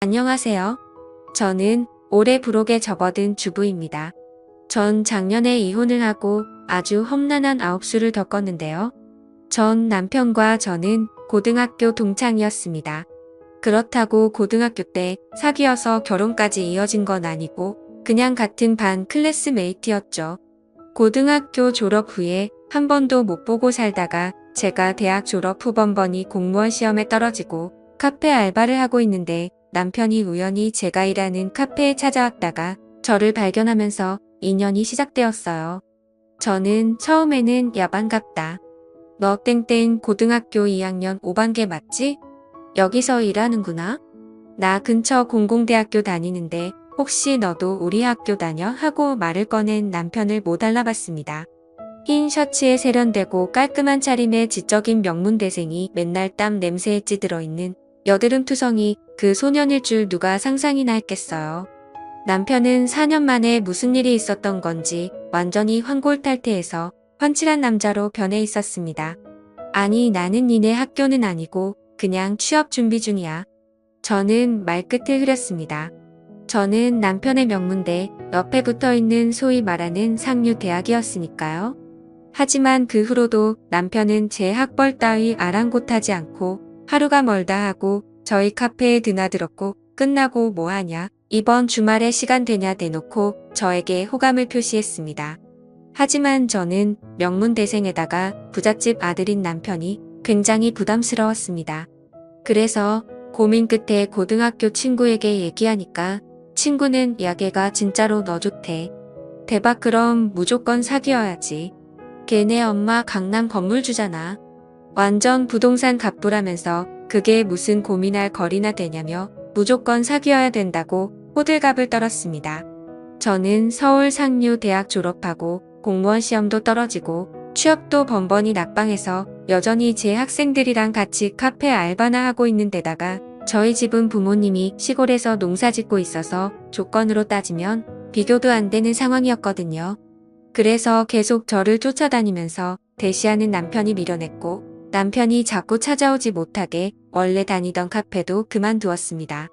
안녕하세요. 저는 올해 부록에 접어든 주부입니다. 전 작년에 이혼을 하고 아주 험난한 아홉수를 겪었는데요. 전 남편과 저는 고등학교 동창이었습니다. 그렇다고 고등학교 때 사귀어서 결혼까지 이어진 건 아니고 그냥 같은 반 클래스메이트였죠. 고등학교 졸업 후에 한 번도 못 보고 살다가 제가 대학 졸업 후 번번이 공무원 시험에 떨어지고 카페 알바를 하고 있는데 남편이 우연히 제가 일하는 카페에 찾아왔다가 저를 발견하면서 인연이 시작되었어요. 저는 처음에는 야반갑다. 너 땡땡 고등학교 2학년 5반계 맞지? 여기서 일하는구나? 나 근처 공공대학교 다니는데 혹시 너도 우리 학교 다녀? 하고 말을 꺼낸 남편을 못 알아봤습니다. 흰 셔츠에 세련되고 깔끔한 차림의 지적인 명문대생이 맨날 땀 냄새에 찌들어 있는 여드름 투성이 그 소년일 줄 누가 상상이나 했겠어요. 남편은 4년 만에 무슨 일이 있었던 건지 완전히 환골탈태해서 훤칠한 남자로 변해 있었습니다. 아니 나는 니네 학교는 아니고 그냥 취업 준비 중이야. 저는 말끝을 흐렸습니다. 저는 남편의 명문대 옆에 붙어있는 소위 말하는 상류 대학이었으니까요. 하지만 그 후로도 남편은 제 학벌 따위 아랑곳하지 않고 하루가 멀다 하고 저희 카페에 드나들었고 끝나고 뭐하냐 이번 주말에 시간 되냐 대놓고 저에게 호감을 표시했습니다. 하지만 저는 명문대생에다가 부잣집 아들인 남편이 굉장히 부담스러웠습니다. 그래서 고민 끝에 고등학교 친구에게 얘기하니까 친구는 야 걔가 진짜로 너 좋대. 대박 그럼 무조건 사귀어야지. 걔네 엄마 강남 건물주잖아. 완전 부동산 갑부라면서 그게 무슨 고민할 거리나 되냐며 무조건 사귀어야 된다고 호들갑을 떨었습니다. 저는 서울 상류 대학 졸업하고 공무원 시험도 떨어지고 취업도 번번이 낙방해서 여전히 제 학생들이랑 같이 카페 알바나 하고 있는 데다가 저희 집은 부모님이 시골에서 농사 짓고 있어서 조건으로 따지면 비교도 안 되는 상황이었거든요. 그래서 계속 저를 쫓아다니면서 대시하는 남편이 밀어냈고 남편이 자꾸 찾아오지 못하게 원래 다니던 카페도 그만두었습니다.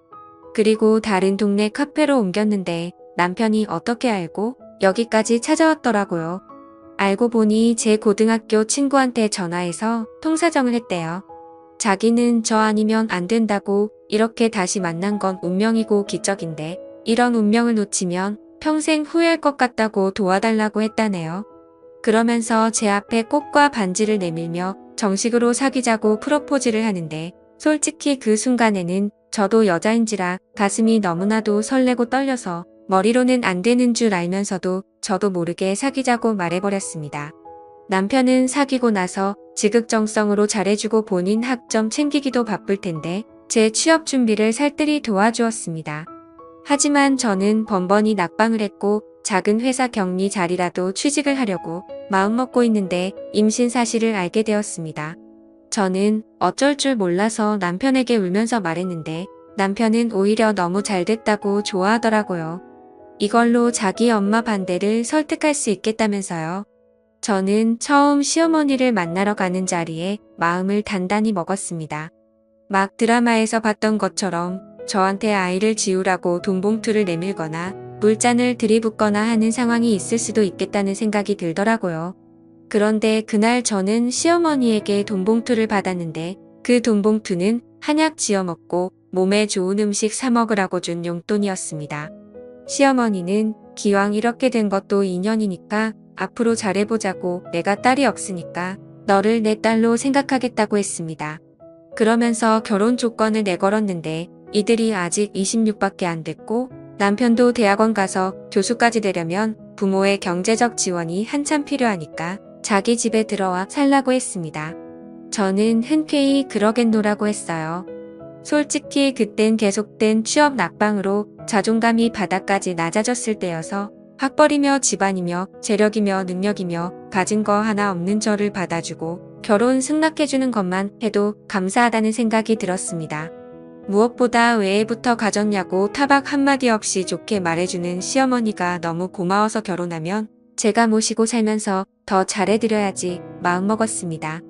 그리고 다른 동네 카페로 옮겼는데 남편이 어떻게 알고 여기까지 찾아왔더라고요. 알고 보니 제 고등학교 친구한테 전화해서 통사정을 했대요. 자기는 저 아니면 안 된다고 이렇게 다시 만난 건 운명이고 기적인데 이런 운명을 놓치면 평생 후회할 것 같다고 도와달라고 했다네요. 그러면서 제 앞에 꽃과 반지를 내밀며 정식으로 사귀자고 프로포즈를 하는데 솔직히 그 순간에는 저도 여자인지라 가슴이 너무나도 설레고 떨려서 머리로는 안 되는 줄 알면서도 저도 모르게 사귀자고 말해버렸습니다. 남편은 사귀고 나서 지극정성으로 잘해주고 본인 학점 챙기기도 바쁠 텐데 제 취업 준비를 살뜰히 도와주었습니다. 하지만 저는 번번이 낙방을 했고 작은 회사 격리 자리라도 취직을 하려고 마음먹고 있는데 임신 사실을 알게 되었습니다. 저는 어쩔 줄 몰라서 남편에게 울면서 말했는데 남편은 오히려 너무 잘됐다고 좋아하더라고요. 이걸로 자기 엄마 반대를 설득할 수 있겠다면서요. 저는 처음 시어머니를 만나러 가는 자리에 마음을 단단히 먹었습니다. 막 드라마에서 봤던 것처럼 저한테 아이를 지우라고 돈봉투를 내밀거나 물잔을 들이붓거나 하는 상황이 있을 수도 있겠다는 생각이 들더라고요. 그런데 그날 저는 시어머니에게 돈봉투를 받았는데 그 돈봉투는 한약 지어 먹고 몸에 좋은 음식 사 먹으라고 준 용돈이었습니다. 시어머니는 기왕 이렇게 된 것도 인연이니까 앞으로 잘해보자고 내가 딸이 없으니까 너를 내 딸로 생각하겠다고 했습니다. 그러면서 결혼 조건을 내걸었는데 이들이 아직 26밖에 안 됐고 남편도 대학원 가서 교수까지 되려면 부모의 경제적 지원이 한참 필요하니까 자기 집에 들어와 살라고 했습니다. 저는 흔쾌히 그러겠노라고 했어요. 솔직히 그땐 계속된 취업 낙방으로 자존감이 바닥까지 낮아졌을 때여서 학벌이며 집안이며 재력이며 능력이며 가진 거 하나 없는 저를 받아주고 결혼 승낙해주는 것만 해도 감사하다는 생각이 들었습니다. 무엇보다 왜 애부터 가졌냐고 타박 한마디 없이 좋게 말해주는 시어머니가 너무 고마워서 결혼하면 제가 모시고 살면서 더 잘해드려야지 마음먹었습니다.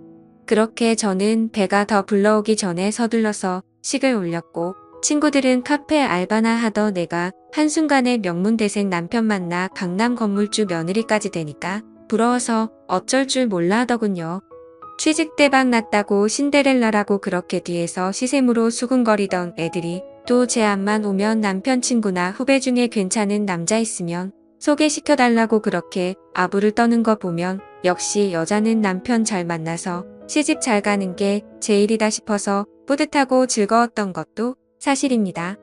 그렇게 저는 배가 더 불러오기 전에 서둘러서 식을 올렸고 친구들은 카페 알바나 하던 내가 한순간에 명문대생 남편 만나 강남 건물주 며느리까지 되니까 부러워서 어쩔 줄 몰라 하더군요. 취직 대박 났다고 신데렐라라고 그렇게 뒤에서 시샘으로 수군거리던 애들이 또 제 앞만 오면 남편 친구나 후배 중에 괜찮은 남자 있으면 소개시켜달라고 그렇게 아부를 떠는 거 보면 역시 여자는 남편 잘 만나서 시집 잘 가는 게 제일이다 싶어서 뿌듯하고 즐거웠던 것도 사실입니다.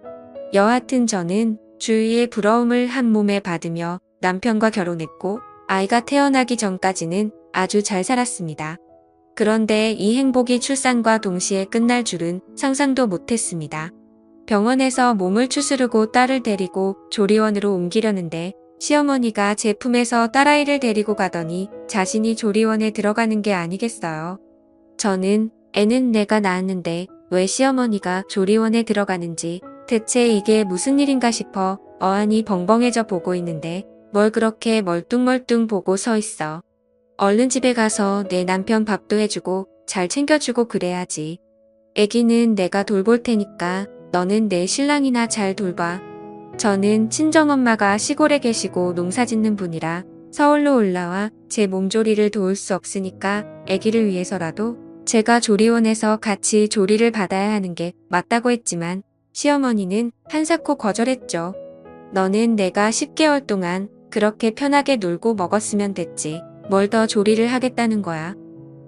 여하튼 저는 주위의 부러움을 한 몸에 받으며 남편과 결혼했고 아이가 태어나기 전까지는 아주 잘 살았습니다. 그런데 이 행복이 출산과 동시에 끝날 줄은 상상도 못했습니다. 병원에서 몸을 추스르고 딸을 데리고 조리원으로 옮기려는데 시어머니가 제 품에서 딸아이를 데리고 가더니 자신이 조리원에 들어가는 게 아니겠어요. 저는 애는 내가 낳았는데 왜 시어머니가 조리원에 들어가는지 대체 이게 무슨 일인가 싶어 어안이 벙벙해져 보고 있는데 뭘 그렇게 멀뚱멀뚱 보고 서 있어. 얼른 집에 가서 내 남편 밥도 해주고 잘 챙겨주고 그래야지. 애기는 내가 돌볼 테니까 너는 내 신랑이나 잘 돌봐. 저는 친정엄마가 시골에 계시고 농사 짓는 분이라 서울로 올라와 제 몸조리를 도울 수 없으니까 애기를 위해서라도 제가 조리원에서 같이 조리를 받아야 하는 게 맞다고 했지만 시어머니는 한사코 거절했죠. 너는 내가 10개월 동안 그렇게 편하게 놀고 먹었으면 됐지. 뭘 더 조리를 하겠다는 거야.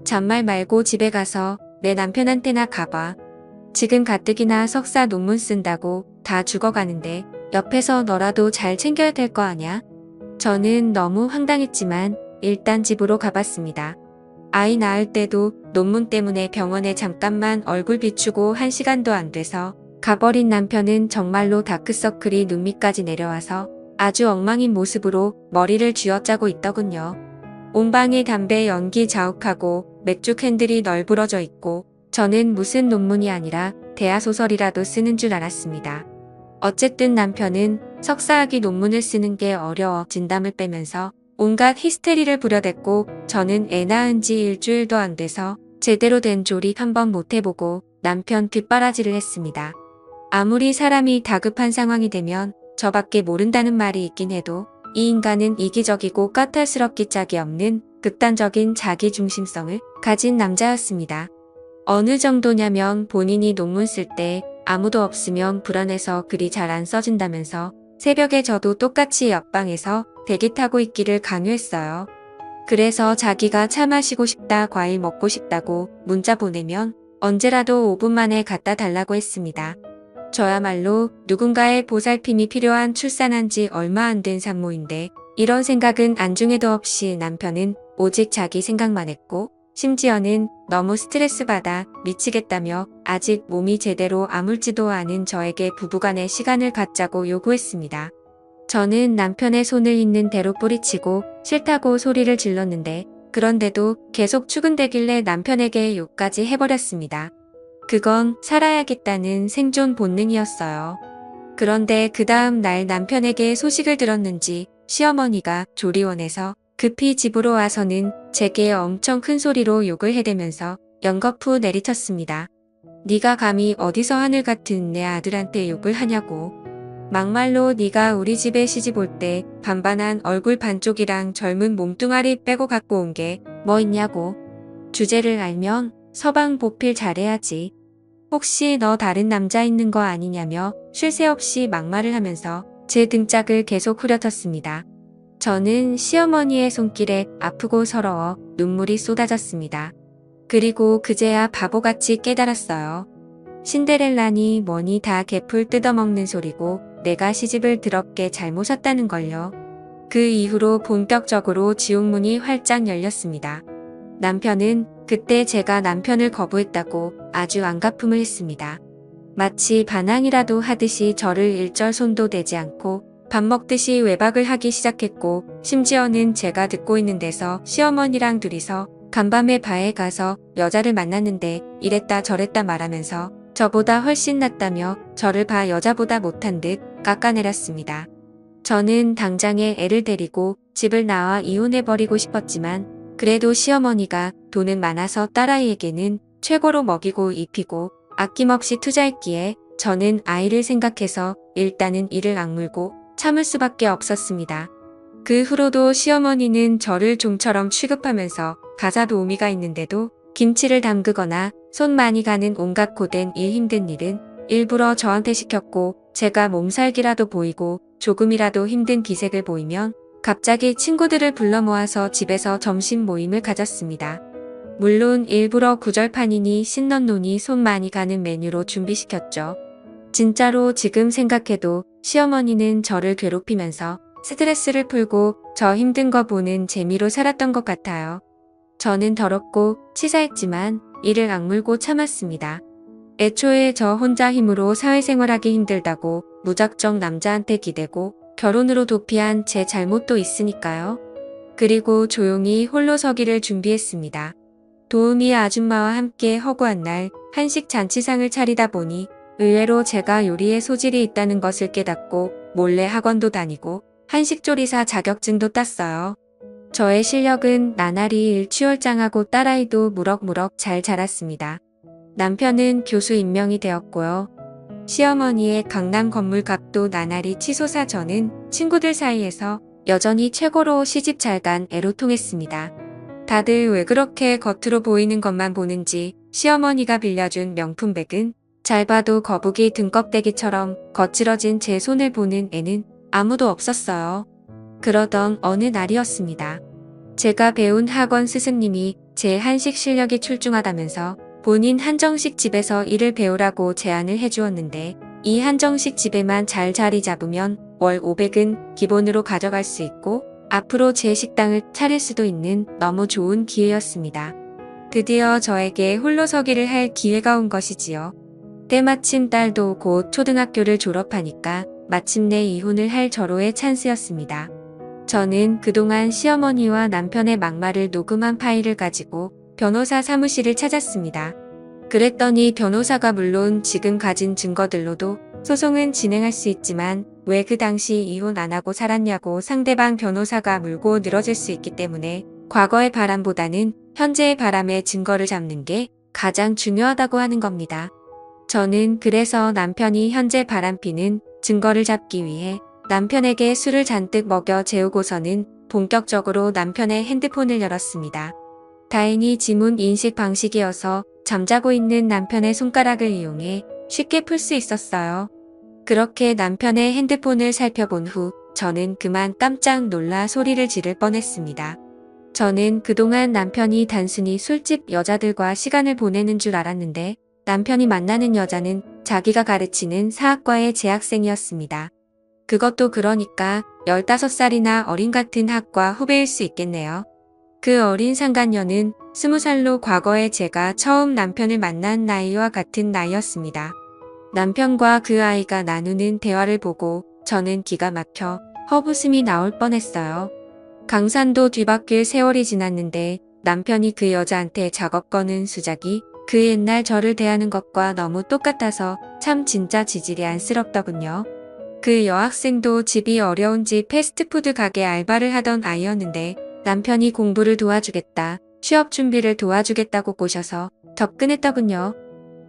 잔말 말고 집에 가서 내 남편한테나 가봐. 지금 가뜩이나 석사 논문 쓴다고 다 죽어가는데 옆에서 너라도 잘 챙겨야 될 거 아냐? 저는 너무 황당했지만 일단 집으로 가봤습니다. 아이 낳을 때도 논문 때문에 병원에 잠깐만 얼굴 비추고 1시간도 안 돼서 가버린 남편은 정말로 다크서클이 눈 밑까지 내려와서 아주 엉망인 모습으로 머리를 쥐어짜고 있더군요. 온 방에 담배 연기 자욱하고 맥주 캔들이 널브러져 있고 저는 무슨 논문이 아니라 대하소설이라도 쓰는 줄 알았습니다. 어쨌든 남편은 석사학위 논문을 쓰는 게 어려워 진담을 빼면서 온갖 히스테리를 부려댔고 저는 애 낳은 지 일주일도 안 돼서 제대로 된 조리 한번 못 해보고 남편 뒷바라지를 했습니다. 아무리 사람이 다급한 상황이 되면 저밖에 모른다는 말이 있긴 해도 이 인간은 이기적이고 까탈스럽기 짝이 없는 극단적인 자기중심성을 가진 남자였습니다. 어느 정도냐면 본인이 논문 쓸 때 아무도 없으면 불안해서 글이 잘 안 써진다면서 새벽에 저도 똑같이 옆방에서 대기 타고 있기를 강요했어요. 그래서 자기가 차 마시고 싶다, 과일 먹고 싶다고 문자 보내면 언제라도 5분 만에 갖다 달라고 했습니다. 저야말로 누군가의 보살핌이 필요한 출산한 지 얼마 안 된 산모인데 이런 생각은 안중에도 없이 남편은 오직 자기 생각만 했고 심지어는 너무 스트레스 받아 미치겠다며 아직 몸이 제대로 아물지도 않은 저에게 부부간의 시간을 갖자고 요구했습니다. 저는 남편의 손을 있는 대로 뿌리치고 싫다고 소리를 질렀는데 그런데도 계속 추근대길래 남편에게 욕까지 해버렸습니다. 그건 살아야겠다는 생존 본능이었어요. 그런데 그 다음 날 남편에게 소식을 들었는지 시어머니가 조리원에서 급히 집으로 와서는 제게 엄청 큰 소리로 욕을 해대면서 연거푸 내리쳤습니다. 네가 감히 어디서 하늘 같은 내 아들한테 욕을 하냐고. 막말로 네가 우리 집에 시집 올 때 반반한 얼굴 반쪽이랑 젊은 몸뚱아리 빼고 갖고 온 게 뭐 있냐고. 주제를 알면 서방 보필 잘해야지. 혹시 너 다른 남자 있는 거 아니냐며 쉴 새 없이 막말을 하면서 제 등짝을 계속 후려쳤습니다. 저는 시어머니의 손길에 아프고 서러워 눈물이 쏟아졌습니다. 그리고 그제야 바보같이 깨달았어요. 신데렐라니 뭐니 다 개풀 뜯어먹는 소리고 내가 시집을 더럽게 잘못 왔다는 걸요. 그 이후로 본격적으로 지옥문이 활짝 열렸습니다. 남편은 그때 제가 남편을 거부했다고 아주 안가품을 했습니다. 마치 반항이라도 하듯이 저를 일절 손도 대지 않고 밥 먹듯이 외박을 하기 시작했고 심지어는 제가 듣고 있는 데서 시어머니랑 둘이서 간밤에 바에 가서 여자를 만났는데 이랬다 저랬다 말하면서 저보다 훨씬 낫다며 저를 봐 여자보다 못한 듯 깎아내렸습니다. 저는 당장에 애를 데리고 집을 나와 이혼해버리고 싶었지만 그래도 시어머니가 돈은 많아서 딸아이에게는 최고로 먹이고 입히고 아낌없이 투자했기에 저는 아이를 생각해서 일단은 이를 악물고 참을 수밖에 없었습니다. 그 후로도 시어머니는 저를 종처럼 취급하면서 가사 도우미가 있는데도 김치를 담그거나 손 많이 가는 온갖 고된 일 힘든 일은 일부러 저한테 시켰고, 제가 몸살기라도 보이고 조금이라도 힘든 기색을 보이면 갑자기 친구들을 불러 모아서 집에서 점심 모임을 가졌습니다. 물론 일부러 구절판이니 신넌노니 손 많이 가는 메뉴로 준비시켰죠. 진짜로 지금 생각해도 시어머니는 저를 괴롭히면서 스트레스를 풀고 저 힘든 거 보는 재미로 살았던 것 같아요. 저는 더럽고 치사했지만 이를 악물고 참았습니다. 애초에 저 혼자 힘으로 사회생활하기 힘들다고 무작정 남자한테 기대고 결혼으로 도피한 제 잘못도 있으니까요. 그리고 조용히 홀로 서기를 준비했습니다. 도우미 아줌마와 함께 허구한 날 한식 잔치상을 차리다 보니 의외로 제가 요리에 소질이 있다는 것을 깨닫고 몰래 학원도 다니고 한식조리사 자격증도 땄어요. 저의 실력은 나날이 일취월장하고 딸아이도 무럭무럭 잘 자랐습니다. 남편은 교수 임명이 되었고요. 시어머니의 강남 건물값도 나날이 치솟아 저는 친구들 사이에서 여전히 최고로 시집 잘 간 애로 통했습니다. 다들 왜 그렇게 겉으로 보이는 것만 보는지 시어머니가 빌려준 명품백은 잘 봐도 거북이 등껍데기처럼 거칠어진 제 손을 보는 애는 아무도 없었어요. 그러던 어느 날이었습니다. 제가 배운 학원 스승님이 제 한식 실력이 출중하다면서 본인 한정식 집에서 일을 배우라고 제안을 해주었는데, 이 한정식 집에만 잘 자리 잡으면 월 500은 기본으로 가져갈 수 있고 앞으로 제 식당을 차릴 수도 있는 너무 좋은 기회였습니다. 드디어 저에게 홀로서기를 할 기회가 온 것이지요. 때마침 딸도 곧 초등학교를 졸업하니까 마침내 이혼을 할 절호의 찬스였습니다. 저는 그동안 시어머니와 남편의 막말을 녹음한 파일을 가지고 변호사 사무실을 찾았습니다. 그랬더니 변호사가 물론 지금 가진 증거들로도 소송은 진행할 수 있지만 왜 그 당시 이혼 안 하고 살았냐고 상대방 변호사가 물고 늘어질 수 있기 때문에 과거의 바람보다는 현재의 바람의 증거를 잡는 게 가장 중요하다고 하는 겁니다. 저는 그래서 남편이 현재 바람피는 증거를 잡기 위해 남편에게 술을 잔뜩 먹여 재우고서는 본격적으로 남편의 핸드폰을 열었습니다. 다행히 지문 인식 방식이어서 잠자고 있는 남편의 손가락을 이용해 쉽게 풀 수 있었어요. 그렇게 남편의 핸드폰을 살펴본 후 저는 그만 깜짝 놀라 소리를 지를 뻔했습니다. 저는 그동안 남편이 단순히 술집 여자들과 시간을 보내는 줄 알았는데 남편이 만나는 여자는 자기가 가르치는 사학과의 재학생이었습니다. 그것도 그러니까 15살이나 어린 같은 학과 후배일 수 있겠네요. 그 어린 상간녀는 20살로 과거에 제가 처음 남편을 만난 나이와 같은 나이였습니다. 남편과 그 아이가 나누는 대화를 보고 저는 기가 막혀 헛웃음이 나올 뻔했어요. 강산도 뒤바뀔 세월이 지났는데 남편이 그 여자한테 작업 거는 수작이 그 옛날 저를 대하는 것과 너무 똑같아서 참 진짜 지질이 안쓰럽더군요. 그 여학생도 집이 어려운지 패스트푸드 가게 알바를 하던 아이였는데 남편이 공부를 도와주겠다, 취업 준비를 도와주겠다고 꼬셔서 접근했더군요.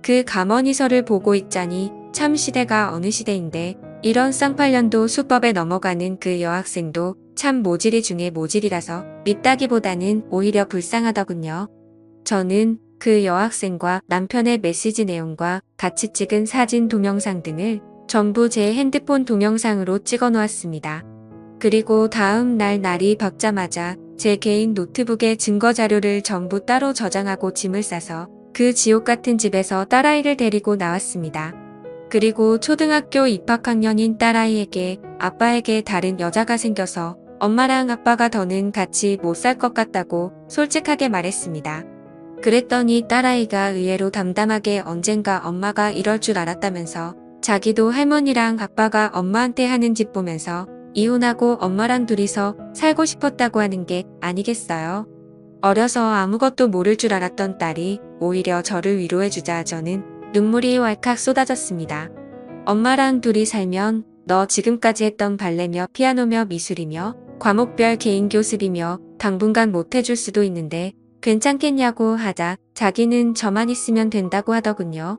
그 감언이설을 보고 있자니 참 시대가 어느 시대인데 이런 쌍팔년도 수법에 넘어가는 그 여학생도 참 모질이 중에 모질이라서 밉다기보다는 오히려 불쌍하더군요. 저는 그 여학생과 남편의 메시지 내용과 같이 찍은 사진 동영상 등을 전부 제 핸드폰 동영상으로 찍어 놓았습니다. 그리고 다음 날 날이 밝자마자 제 개인 노트북에 증거 자료를 전부 따로 저장하고 짐을 싸서 그 지옥 같은 집에서 딸아이를 데리고 나왔습니다. 그리고 초등학교 입학학년인 딸아이에게 아빠에게 다른 여자가 생겨서 엄마랑 아빠가 더는 같이 못 살 것 같다고 솔직하게 말했습니다. 그랬더니 딸아이가 의외로 담담하게 언젠가 엄마가 이럴 줄 알았다면서 자기도 할머니랑 아빠가 엄마한테 하는 짓 보면서 이혼하고 엄마랑 둘이서 살고 싶었다고 하는 게 아니겠어요. 어려서 아무것도 모를 줄 알았던 딸이 오히려 저를 위로해주자 저는 눈물이 왈칵 쏟아졌습니다. 엄마랑 둘이 살면 너 지금까지 했던 발레며 피아노며 미술이며 과목별 개인 교습이며 당분간 못 해줄 수도 있는데 괜찮겠냐고 하자 자기는 저만 있으면 된다고 하더군요.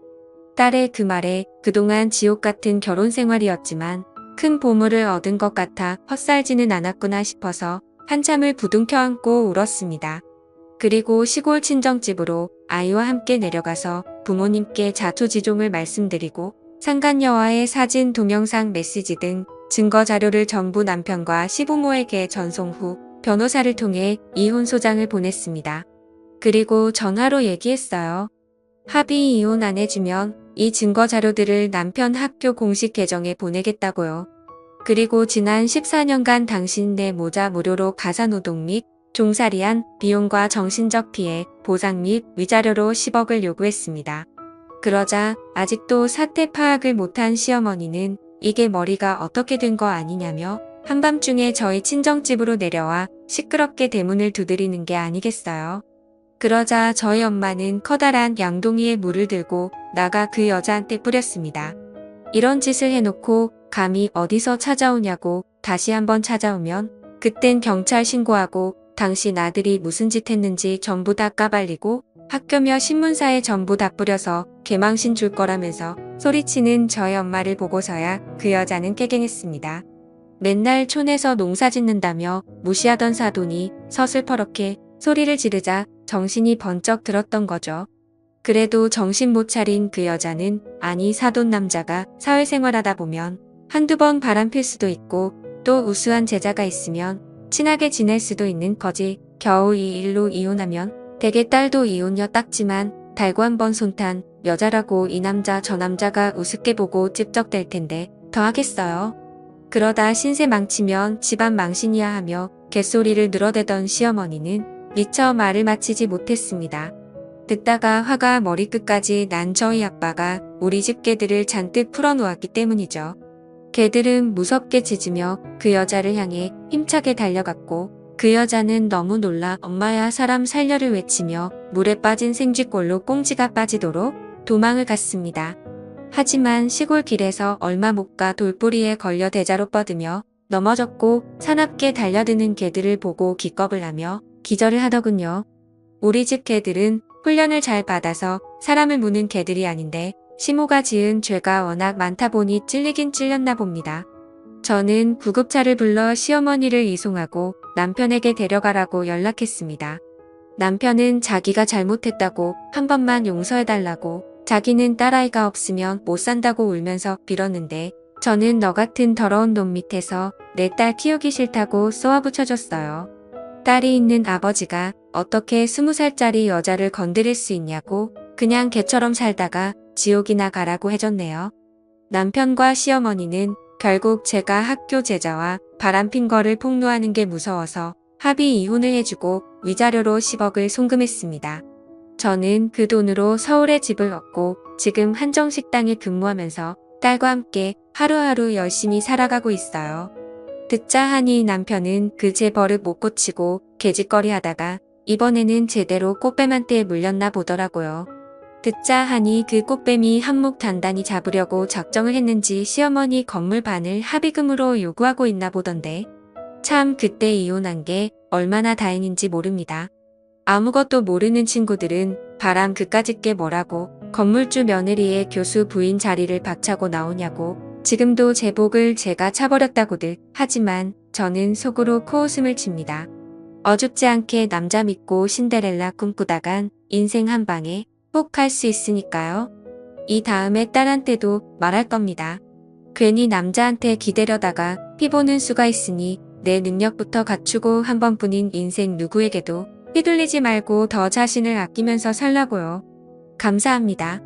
딸의 그 말에 그동안 지옥 같은 결혼 생활이었지만 큰 보물을 얻은 것 같아 헛살지는 않았구나 싶어서 한참을 부둥켜 안고 울었습니다. 그리고 시골 친정집으로 아이와 함께 내려가서 부모님께 자초지종을 말씀드리고 상간녀와의 사진, 동영상, 메시지 등 증거 자료를 전부 남편과 시부모에게 전송 후 변호사를 통해 이혼 소장을 보냈습니다. 그리고 전화로 얘기했어요. 합의 이혼 안 해주면 이 증거 자료들을 남편 학교 공식 계정에 보내겠다고요. 그리고 지난 14년간 당신 내 모자 무료로 가사노동 및 종살이한 비용과 정신적 피해, 보상 및 위자료로 10억을 요구했습니다. 그러자 아직도 사태 파악을 못한 시어머니는 이게 머리가 어떻게 된 거 아니냐며 한밤중에 저희 친정집으로 내려와 시끄럽게 대문을 두드리는 게 아니겠어요. 그러자 저희 엄마는 커다란 양동이에 물을 들고 나가 그 여자한테 뿌렸습니다. 이런 짓을 해놓고 감히 어디서 찾아오냐고 다시 한번 찾아오면 그땐 경찰 신고하고 당신 아들이 무슨 짓 했는지 전부 다 까발리고 학교며 신문사에 전부 다 뿌려서 개망신 줄 거라면서 소리치는 저희 엄마를 보고서야 그 여자는 깨갱했습니다. 맨날 촌에서 농사 짓는다며 무시하던 사돈이 서슬퍼렇게 소리를 지르자 정신이 번쩍 들었던 거죠. 그래도 정신 못 차린 그 여자는 아니 사돈 남자가 사회생활하다 보면 한두 번 바람필 수도 있고 또 우수한 제자가 있으면 친하게 지낼 수도 있는 거지. 겨우 이 일로 이혼하면 대개 딸도 이혼녀 딱지만 달고 한번 손탄 여자라고 이 남자 저 남자가 우습게 보고 찝적댈 텐데 더 하겠어요. 그러다 신세 망치면 집안 망신이야 하며 개소리를 늘어대던 시어머니는 미처 말을 마치지 못했습니다. 듣다가 화가 머리끝까지 난 저희 아빠가 우리 집 개들을 잔뜩 풀어놓았기 때문이죠. 개들은 무섭게 짖으며 그 여자를 향해 힘차게 달려갔고 그 여자는 너무 놀라 엄마야 사람 살려를 외치며 물에 빠진 생쥐꼴로 꽁지가 빠지도록 도망을 갔습니다. 하지만 시골 길에서 얼마 못 가 돌뿌리에 걸려 대자로 뻗으며 넘어졌고 사납게 달려드는 개들을 보고 기겁을 하며 기절을 하더군요. 우리 집 개들은 훈련을 잘 받아서 사람을 무는 개들이 아닌데 시모가 지은 죄가 워낙 많다 보니 찔리긴 찔렸나 봅니다. 저는 구급차를 불러 시어머니를 이송하고 남편에게 데려가라고 연락했습니다. 남편은 자기가 잘못했다고 한 번만 용서해달라고 자기는 딸아이가 없으면 못 산다고 울면서 빌었는데 저는 너 같은 더러운 놈 밑에서 내 딸 키우기 싫다고 쏘아붙여줬어요. 딸이 있는 아버지가 어떻게 20살짜리 여자를 건드릴 수 있냐고 그냥 개처럼 살다가 지옥이나 가라고 해줬네요. 남편과 시어머니는 결국 제가 학교 제자와 바람핀 거를 폭로하는 게 무서워서 합의 이혼을 해주고 위자료로 10억을 송금했습니다. 저는 그 돈으로 서울에 집을 얻고 지금 한정식당에 근무하면서 딸과 함께 하루하루 열심히 살아가고 있어요. 듣자 하니 남편은 그 제 버릇 못 고치고 개짓거리 하다가 이번에는 제대로 꽃뱀한테 물렸나 보더라고요. 듣자 하니 그 꽃뱀이 한몫 단단히 잡으려고 작정을 했는지 시어머니 건물 반을 합의금으로 요구하고 있나 보던데 참 그때 이혼한 게 얼마나 다행인지 모릅니다. 아무것도 모르는 친구들은 바람 그까짓 게 뭐라고 건물주 며느리의 교수 부인 자리를 박차고 나오냐고 지금도 제 복을 제가 차버렸다고들 하지만 저는 속으로 코웃음을 칩니다. 어줍지 않게 남자 믿고 신데렐라 꿈꾸다간 인생 한 방에 훅 할 수 있으니까요. 이 다음에 딸한테도 말할 겁니다. 괜히 남자한테 기대려다가 피보는 수가 있으니 내 능력부터 갖추고 한 번뿐인 인생 누구에게도 휘둘리지 말고 더 자신을 아끼면서 살라고요. 감사합니다.